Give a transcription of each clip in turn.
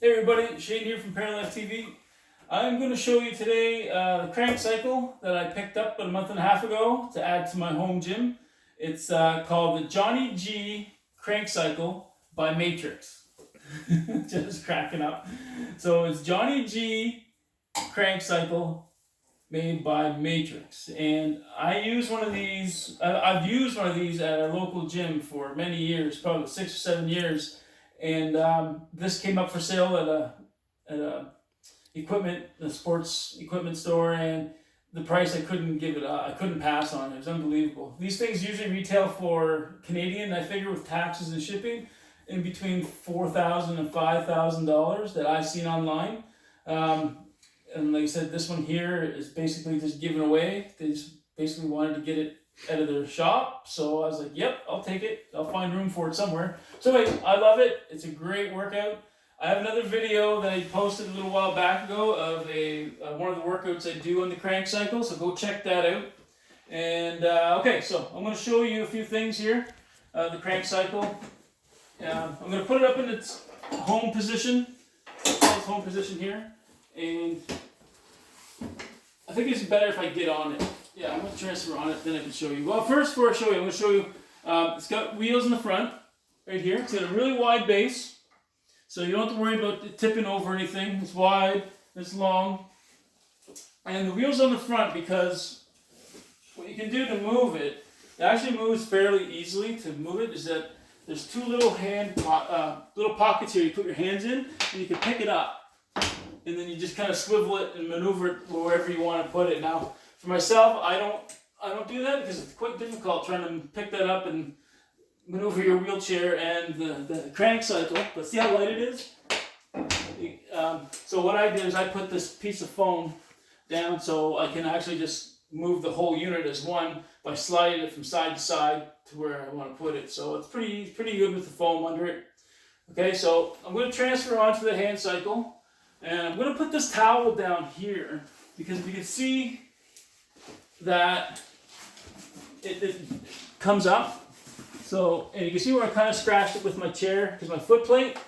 Hey everybody, Shane here from Paralife TV. I'm going to show you today the Krank Cycle that I picked up about a month and a half ago to add to my home gym. It's called the Johnny G Krankcycle by Matrix. Just cracking up. So it's Johnny G Krankcycle made by Matrix, and I use one of these. I've used one of these at a local gym for many years, probably 6 or 7 years. And this came up for sale at a sports equipment store, and the price I couldn't give it I couldn't pass on. It was unbelievable. These things usually retail for Canadian, I figure, with taxes and shipping, in between $4,000 and $5,000 that I've seen online. And like I said, this one here is basically just given away. They just basically wanted to get it out of their shop, so I was like, yep, I'll take it. I'll find room for it somewhere. So anyway, I love it. It's a great workout. I have another video that I posted a little while back ago of one of the workouts I do on the Krank Cycle, so go check that out. And okay, so I'm going to show you a few things here. The Krank Cycle. I'm going to put it up in its home position. Its home position here, and I think it's better if I get on it. Yeah, I'm going to transfer on it, then I can show you. Well, first, before I show you, I'm going to show you, it's got wheels in the front, right here. It's got a really wide base, so you don't have to worry about it tipping over or anything. It's wide, it's long. And the wheels on the front, because what you can do to move it, it actually moves fairly easily to move it, is that there's two little little pockets here you put your hands in, and you can pick it up. And then you just kind of swivel it and maneuver it wherever you want to put it. Now, for myself, I don't do that because it's quite difficult trying to pick that up and maneuver your wheelchair and the crank cycle. But see how light it is? So what I did is I put this piece of foam down so I can actually just move the whole unit as one by sliding it from side to side to where I want to put it. So it's pretty good with the foam under it. Okay, so I'm going to transfer onto the hand cycle. And I'm going to put this towel down here because you can see that it comes up. So, and you can see where I kind of scratched it with my chair because my foot plate,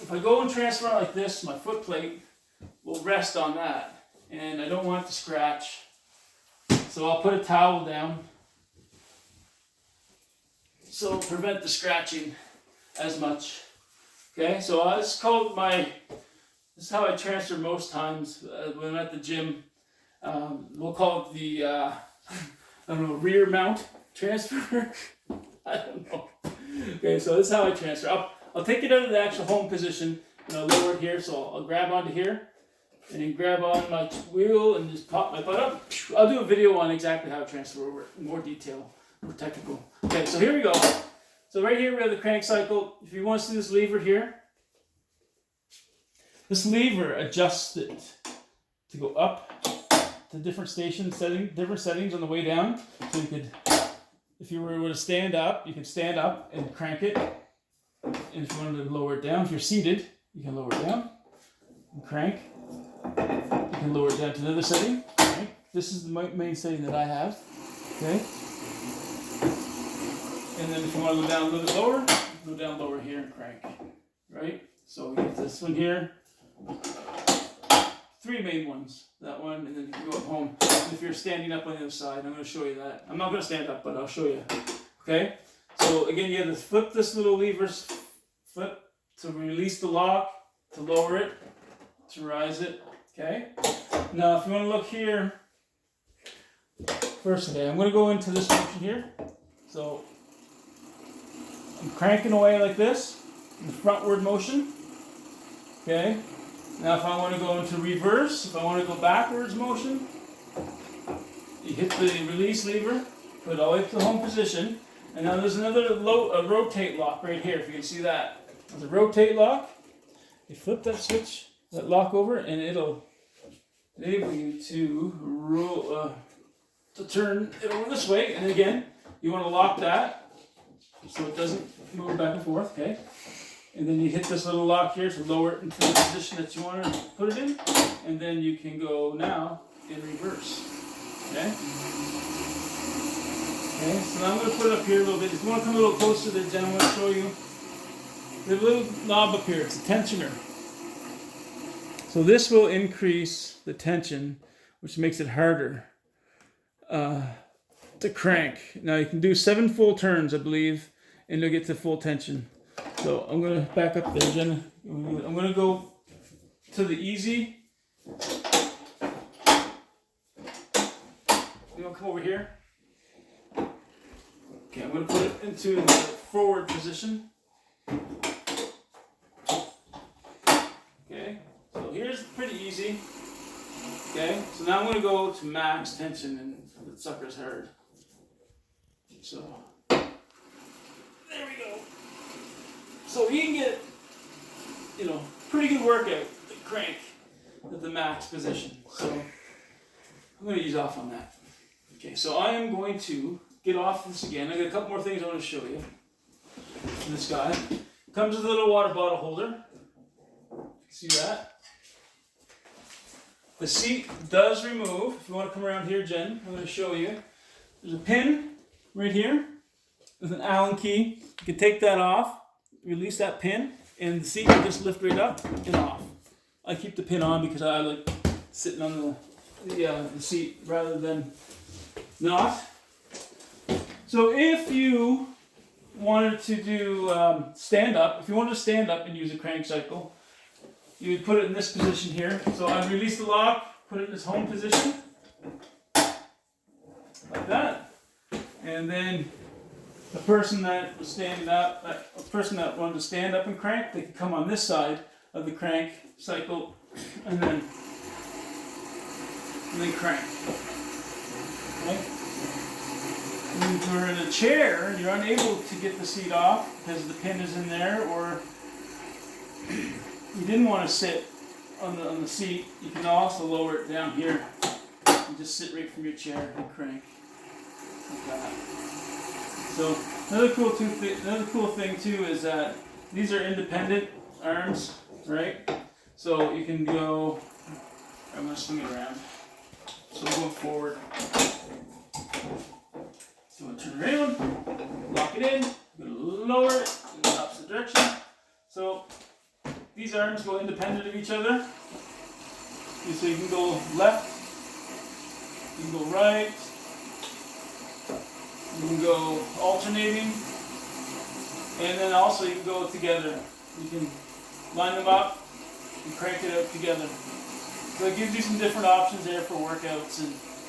if I go and transfer it like this, my foot plate will rest on that. And I don't want it to scratch. So I'll put a towel down so it'll prevent the scratching as much. Okay, so this is how I transfer most times when I'm at the gym. We'll call it the, I don't know, rear mount transfer. I don't know. Okay, so this is how I transfer. I'll take it out of the actual home position and I'll lower it here. So I'll grab onto here and then grab on my wheel and just pop my butt up. I'll do a video on exactly how to transfer over it in more detail, more technical. Okay, so here we go. So right here we have the Krank Cycle. If you want to see this lever here, this lever adjusts it to go up to different settings on the way down. So you could, if you were to stand up, you can stand up and crank it. And if you wanted to lower it down, if you're seated, you can lower it down and crank. You can lower it down to another setting. Right? This is the main setting that I have. Okay. And then if you want to go down a little bit lower, go down lower here and crank. Right? So we get this one here. 3 main ones. That one, and then you can go up home. And if you're standing up on the other side, I'm going to show you that. I'm not going to stand up, but I'll show you. Okay? So again, you have to flip this little lever, flip to release the lock, to lower it, to rise it. Okay? Now, if you want to look here, first, okay, I'm going to go into this motion here. So I'm cranking away like this in the frontward motion. Okay? Now if I want to go into reverse, if I want to go backwards motion, you hit the release lever, put it all the way to the home position, and now there's another rotate lock right here, if you can see that. There's a rotate lock. You flip that switch, that lock over, and it'll enable you to turn it over this way. And again, you want to lock that so it doesn't move back and forth, okay? And then you hit this little lock here to lower it into the position that you want to put it in. And then you can go now in reverse. Okay? Okay, so now I'm going to put it up here a little bit. If you want to come a little closer to the gentleman, I'll show you. The little knob up here, it's a tensioner. So this will increase the tension, which makes it harder to crank. Now you can do 7 full turns, I believe, and you'll get to full tension. So I'm gonna back up there, Jen. I'm gonna go to the easy. You wanna come over here? Okay, I'm gonna put it into the forward position. Okay, so here's pretty easy. Okay, so now I'm gonna go to max tension, and the sucker's hard. So there we go. So you can get, pretty good workout to crank at the max position. So I'm going to ease off on that. Okay, so I am going to get off this again. I got a couple more things I want to show you. This guy comes with a little water bottle holder. See that? The seat does remove. If you want to come around here, Jen, I'm going to show you. There's a pin right here with an Allen key. You can take that off, release that pin, and the seat will just lift right up and off. I keep the pin on because I like sitting on the seat rather than not. So if you wanted to do stand up, if you wanted to stand up and use a crank cycle, you would put it in this position here. So I release the lock, put it in this home position, like that. And then the person that was standing up, a person that wanted to stand up and crank, they could come on this side of the crank cycle and then crank. Okay? And if you're in a chair and you're unable to get the seat off because the pin is in there, or you didn't want to sit on the seat, you can also lower it down here and just sit right from your chair and crank. Like that. So another cool thing too is that these are independent arms, right? So you can go. I'm going to swing it around. So I'm going forward. So I'm going to turn around, lock it in, I'm going to lower it in the opposite direction. So these arms go independent of each other. So you can go left, you can go right. You can go alternating, and then also you can go together. You can line them up and crank it out together. So it gives you some different options there for workouts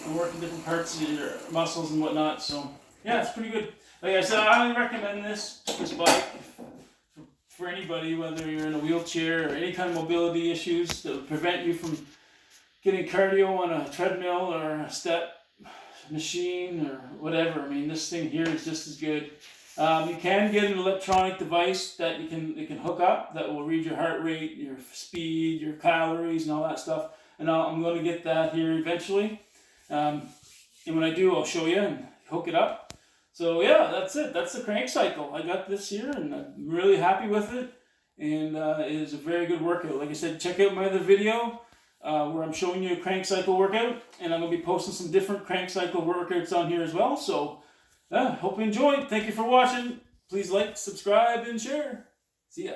and working different parts of your muscles and whatnot. So yeah, it's pretty good. Like I said, I highly recommend this bike for anybody, whether you're in a wheelchair or any kind of mobility issues that would prevent you from getting cardio on a treadmill or a step machine or whatever. I mean, this thing here is just as good. You can get an electronic device that you can hook up that will read your heart rate, your speed, your calories, and all that stuff. And I'm going to get that here eventually. And when I do, I'll show you and hook it up. So yeah, that's it. That's the Krank Cycle. I got this here, and I'm really happy with it. And it is a very good workout. Like I said, check out my other video where I'm showing you a Krank Cycle workout, and I'm going to be posting some different Krank Cycle workouts on here as well. So hope you enjoyed. Thank you for watching. Please like, subscribe, and share. See ya.